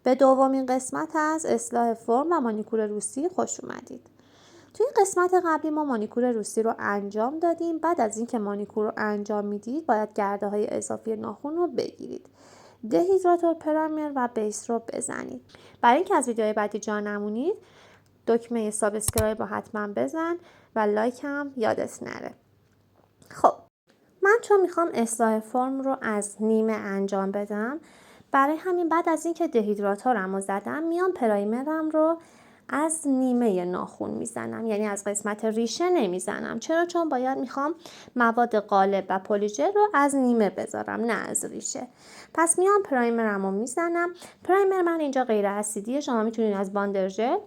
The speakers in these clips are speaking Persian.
به دومین قسمت از اصلاح فرم و مانیکور روسی خوش اومدید. توی قسمت قبلی ما مانیکور روسی رو انجام دادیم. بعد از اینکه مانیکور رو انجام میدید باید گرده های اضافی ناخن رو بگیرید. دهیدراتور، پرایمر و بیس رو بزنید. برای اینکه از ویدیوهای بعدی جا نمونید دکمه سابسکرایب رو حتما بزن و لایک هم یادت نره. خب من چون میخوام اصلاح فرم رو از نیمه انجام بدم، برای همین بعد از اینکه دهیدراتورم رو زدم میام پرایمرم رو از نیمه ناخن میزنم، یعنی از قسمت ریشه نمیزنم. چرا؟ چون میخوام مواد غالب و پلیژل رو از نیمه بذارم، نه از ریشه. پس میام پرایمرم رو میزنم. پرایمر من اینجا غیر اسیدیه، شما میتونید از باندر ژل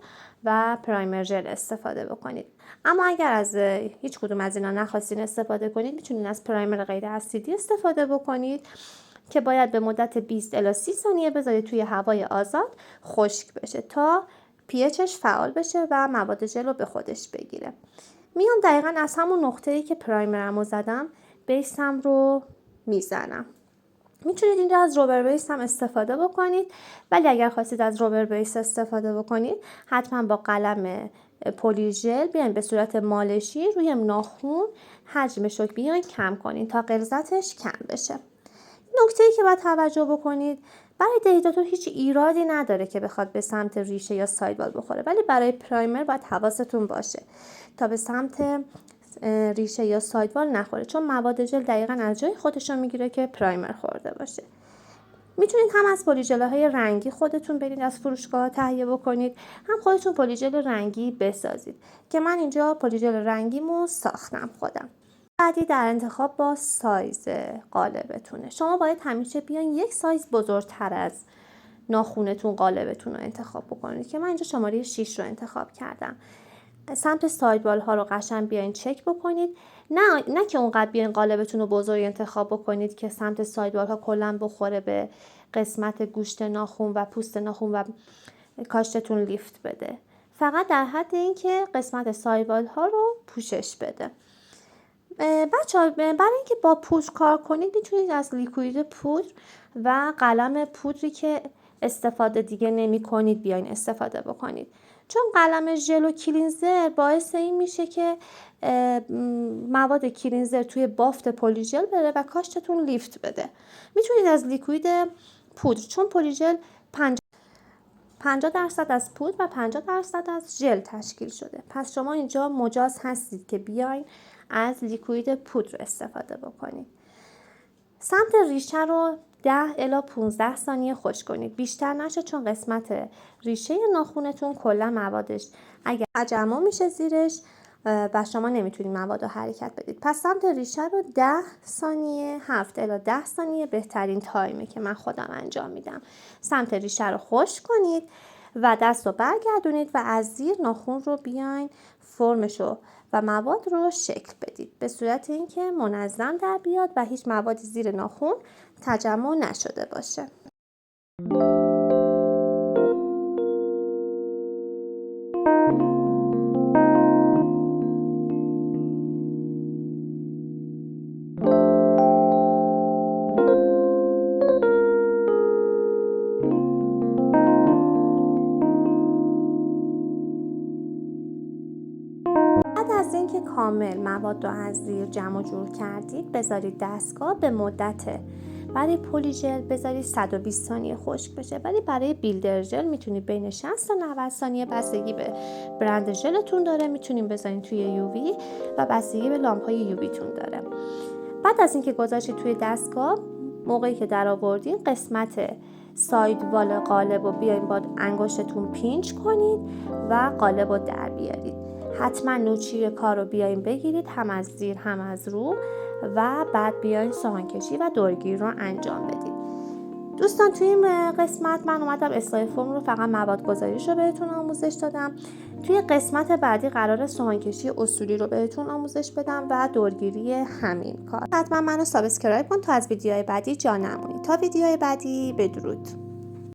و پرایمر ژل استفاده بکنید. اما اگر از هیچ کدوم از اینا نخواستین استفاده کنید میتونید از پرایمر غیر اسیدی استفاده بکنید که باید به مدت 20 الی 30 ثانیه بذارید توی هوای آزاد خشک بشه تا پی‌اچش فعال بشه و مواد ژل رو به خودش بگیره. میام دقیقاً از همون نقطه‌ای که پرایمرمو زدم بیسم رو میزنم. میتونید اینجا از روبر بیس هم استفاده بکنید، ولی اگر خواستید از روبر بیس استفاده بکنید حتما با قلم پلیژل بیاین به صورت مالشی روی ناخن حجمش رو بیاین کم کنین تا غلظتش کم بشه. نکته‌ای که باید توجه بکنید، برای دهیدراتور هیچ ایرادی نداره که بخواد به سمت ریشه یا سایدوال بخوره، ولی برای پرایمر باید حواستون باشه تا به سمت ریشه یا سایدوال نخوره، چون مواد ژل دقیقاً از جای خودش رو میگیره که پرایمر خورده باشه. میتونید هم از پلیژل‌های رنگی خودتون برید از فروشگاه تهیه بکنید، هم خودتون پلیژل رنگی بسازید که من اینجا پلیژل رنگیمو ساختم خودم. بعدی در انتخاب با سایز قالبتونه. شما باید همیشه بیاین یک سایز بزرگتر از ناخونتون قالبتون رو انتخاب بکنید که من اینجا شماره 6 رو انتخاب کردم. سمت سایدوال ها رو قشنگ بیاین چک بکنید. نه که اونقدر بیاین قالبتون رو بزرگ انتخاب بکنید که سمت سایدوال ها کلا بخوره به قسمت گوشت ناخن و پوست ناخن و کاشتتون لیفت بده. فقط در حد اینکه قسمت سایدوال ها رو پوشش بده. بچه‌ها برای اینکه با پودر کار کنید میتونید از لیکوید پودر و قلم پودری که استفاده دیگه نمی کنید بیاین استفاده بکنید، چون قلم ژل و کلینزر باعث این میشه که مواد کلینزر توی بافت پلیژل بره و کاشتتون لیفت بده. میتونید از لیکوید پودر، چون پلیژل 50% از پودر و 50% از ژل تشکیل شده، پس شما اینجا مجاز هستید که بیاین از لیکوید پودر استفاده بکنید. سمت ریشه رو 10 الی 15 ثانیه خشک کنید، بیشتر نشه، چون قسمت ریشه ناخونتون کلا موادش اگر تجمع میشه زیرش و شما نمیتونید مواد رو حرکت بدید. پس سمت ریشه رو 10 ثانیه 7 الی 10 ثانیه بهترین تایمه که من خودم انجام میدم. سمت ریشه رو خشک کنید و دست رو برگردونید و از زیر ناخن رو بیاین فرمشو و مواد رو شکل بدید به صورت اینکه منظم در بیاد و هیچ موادی زیر ناخن تجمع نشده باشه. بعد از اینکه کامل مواد رو از زیر جمع جور کردید بذارید دستگاه به مدت، برای پلیژل بذارید 120 ثانیه خشک بشه، ولی برای بیلدر ژل میتونید بین 60 تا 90 ثانیه، بستگی به برند ژلتون داره، میتونید بذارید توی یووی و بستگی به لامپ های یوویتون داره. بعد از اینکه گذاشتید توی دستگاه، موقعی که در آوردین قسمت ساید وال قالب رو بیاین با انگشتتون پینچ کنید و قالب رو در بیارید. حتما نوچی کار رو بیاین بگیرید، هم از زیر هم از رو، و بعد بیاین سوهان کشی و دورگیری رو انجام بدید. دوستان توی این قسمت من اومدم اصلاح فرم رو فقط مواد گذاریش رو بهتون آموزش دادم. توی قسمت بعدی قرار سوهان کشی اصولی رو بهتون آموزش بدم و دورگیری همین کار. حتما منو سابسکرایب کن تا از ویدیوهای بعدی جا نمونید. تا ویدیوهای بعدی، بدرود.